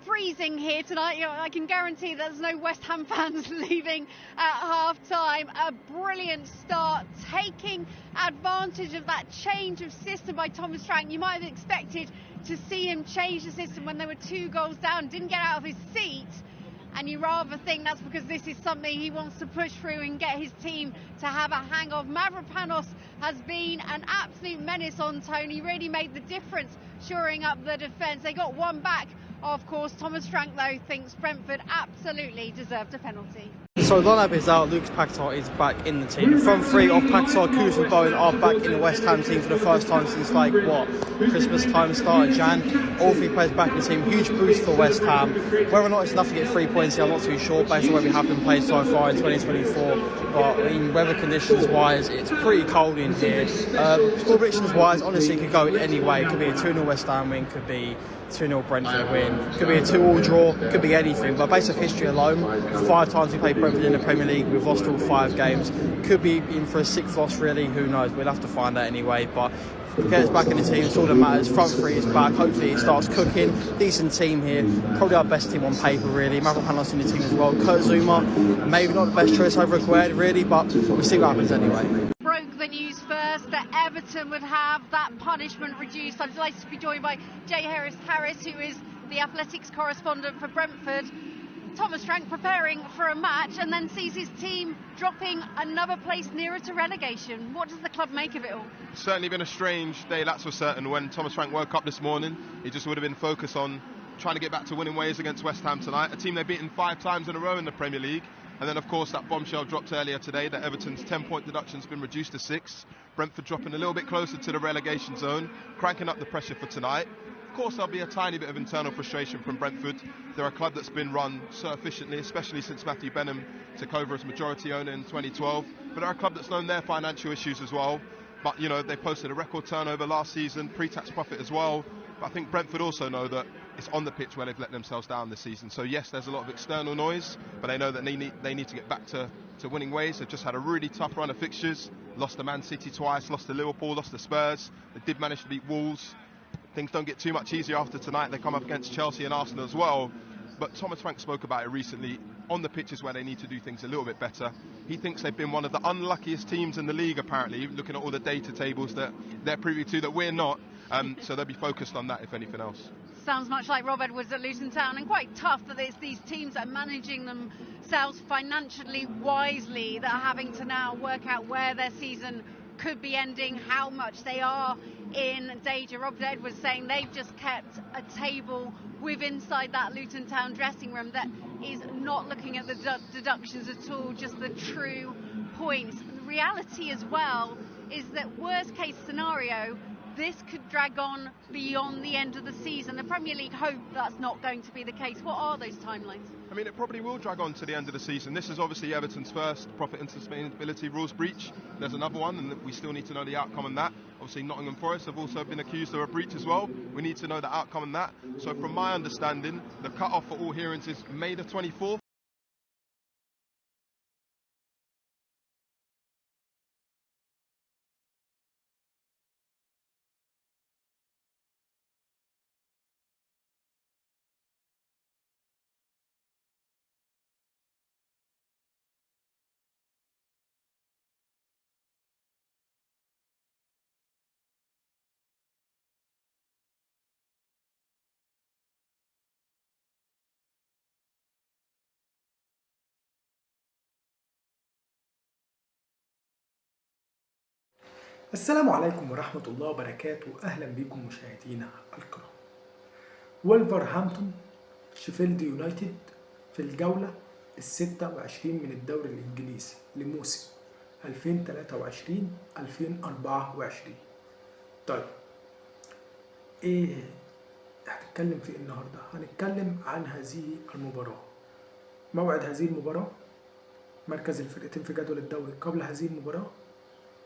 Freezing here tonight. I can guarantee there's no West Ham fans leaving at half-time. A brilliant start, taking advantage of that change of system by Thomas Frank. You might have expected to see him change the system when they were 2 goals down, didn't get out of his seat. And you rather think that's because this is something he wants to push through and get his team to have a hang of. Mavropanos has been an absolute menace on tone. He really made the difference, shoring up the defence. They got one back, of course. Thomas Frank, though, thinks Brentford absolutely deserved a penalty. So Lonab is out, Lucas Paquetá is back in the team. The front three of Paquetá, Kuz and Bowen are back in the West Ham team for the first time since Christmas time, start of Jan. All 3 players back in the team, huge boost for West Ham. Whether or not it's enough to get 3 points here, I'm not too sure based on where we have been played so far in 2024. But I mean, weather conditions wise, it's pretty cold in here. Score predictions wise, honestly, it could go any way. It could be a 2-0 West Ham win, could be 2-0 Brentford win, could be a 2-2 draw, could be anything. But based on history alone, 5 times we played Brentford in the Premier League, we've lost all 5 games. Could be in for a 6th loss, really, who knows? We'll have to find out anyway. But get us back in the team, it's all that matters. Front 3 is back, hopefully it starts cooking. Decent team here, probably our best team on paper, really. Mavropanos in the team as well. Kurt Zuma, maybe not the best choice over Aguerd, really, but we'll see what happens anyway. Broke the news first that Everton would have that punishment reduced. I'm delighted to be joined by Jay Harris, who is the athletics correspondent for Brentford. Thomas Frank preparing for a match and then sees his team dropping another place nearer to relegation. What does the club make of it all? It's certainly been a strange day, that's for certain. When Thomas Frank woke up this morning, he just would have been focused on trying to get back to winning ways against West Ham tonight, a team they've beaten 5 times in a row in the Premier League. And then, of course, that bombshell dropped earlier today that Everton's 10-point deduction's been reduced to 6. Brentford dropping a little bit closer to the relegation zone, cranking up the pressure for tonight. Of course, there'll be a tiny bit of internal frustration from Brentford. They're a club that's been run so efficiently, especially since Matthew Benham took over as majority owner in 2012. But they're a club that's known their financial issues as well. But, you know, they posted a record turnover last season, pre-tax profit as well. But I think Brentford also know that it's on the pitch where they've let themselves down this season. So yes, there's a lot of external noise, but they know that they need to get back to winning ways. They've just had a really tough run of fixtures. Lost to Man City twice, lost to Liverpool, lost to Spurs. They did manage to beat Wolves. Things don't get too much easier after tonight. They come up against Chelsea and Arsenal as well. But Thomas Frank spoke about it recently. On the pitches where they need to do things a little bit better. He thinks they've been one of the unluckiest teams in the league, apparently, looking at all the data tables that they're privy to that we're not. So they'll be focused on that, if anything else. Sounds much like Rob Edwards at Luton Town, and quite tough that it's these teams that are managing themselves financially wisely that are having to now work out where their season could be ending, how much they are in danger. Rob Edwards saying they've just kept a table with inside that Luton Town dressing room that is not looking at the deductions at all, just the true points. The reality as well is that worst case scenario, this could drag on beyond the end of the season. The Premier League hope that's not going to be the case. What are those timelines? I mean, it probably will drag on to the end of the season. This is obviously Everton's first profit and sustainability rules breach. There's another one, and we still need to know the outcome on that. Obviously, Nottingham Forest have also been accused of a breach as well. We need to know the outcome on that. So from my understanding, the cut-off for all hearings is May the 24th. السلام عليكم ورحمة الله وبركاته. أهلا بكم مشاهدينا الكرام. وولفرهامبتون شيفيلد يونايتد في الجولة ال26 من الدوري الإنجليزي لموسم 2023-2024. طيب إيه هنتكلم في النهاردة؟ هنتكلم عن هذه المباراة، موعد هذه المباراة، مركز الفرقتين في جدول الدوري قبل هذه المباراة،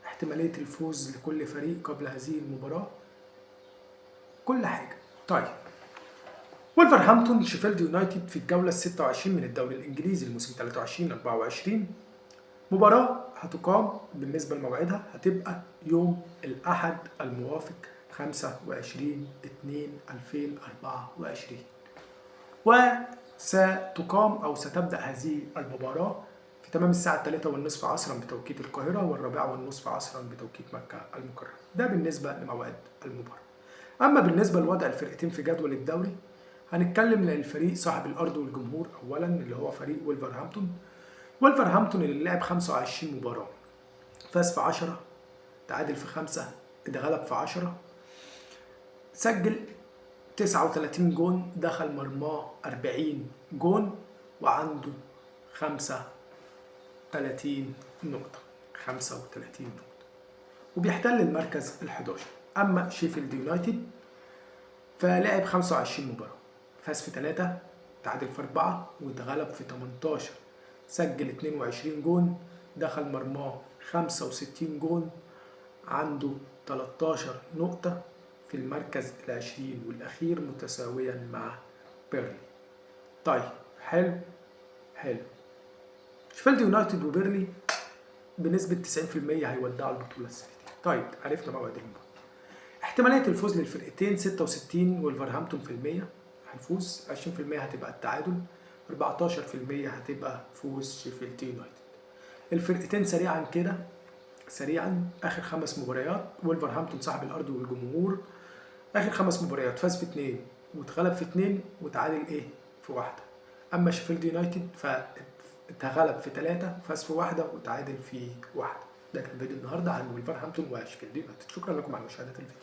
احتمالية الفوز لكل فريق قبل هذه المباراة، كل حاجة. طيب وولفرهامبتون شيفيلد يونايتد في الجولة ال26 من الدوري الإنجليزي لموسم 23-24. مباراة هتقام بالنسبة لموعدها هتبقى يوم الأحد الموافق 25/2/2024، وستقام أو ستبدأ هذه المباراة في تمام الساعة 3:30 عصرا بتوقيت القاهرة، و4:30 عصرا بتوقيت مكة المكرمة. ده بالنسبة لموعد المباراة. أما بالنسبة لوضع الفرقتين في جدول الدوري، هنتكلم للفريق صاحب الأرض والجمهور أولا اللي هو فريق وولفرهامبتون. وولفرهامبتون اللي لعب 25 مباراة، فاز في 10، تعادل في 5، اتغلب في 10، سجل 39 جون، دخل مرماه 40 جون، وعنده 35 نقطة، 35 نقطة، وبيحتل المركز ال11. أما شيفيلد يونايتد فلعب 25 مباراة، فاز في 3، تعادل في 4، واتغلب في 18، سجل 22 جون، دخل مرماه 65 جون، عنده 13 نقطة، في المركز ال20 والأخير متساويا مع بيرلي. طيب حلو. شيفيلد يونايتد وبيرلي بنسبة 90% هيودعوا البطولة السنة دي. طيب عرفنا موعد المباراة. احتمالية الفوز للفرقتين 66 وولفرهامبتون في المية هيفوز، 20% هتبقى التعادل، 14% هتبقى فوز شيفيلد يونايتد. الفرقتين سريعا كده، آخر 5 مباريات وولفرهامبتون صاحب الأرض والجمهور، آخر 5 مباريات فاز في 2 واتغلب في 2 وتعادل في 1. أما شيفيلد يونايتد فاتغلب في 3، فاز في 1 وتعادل في 1. ده كان فيديو النهارده عن وولفرهامبتون وشيفيلد يونايتد. شكرا لكم على مشاهدة الفيديو.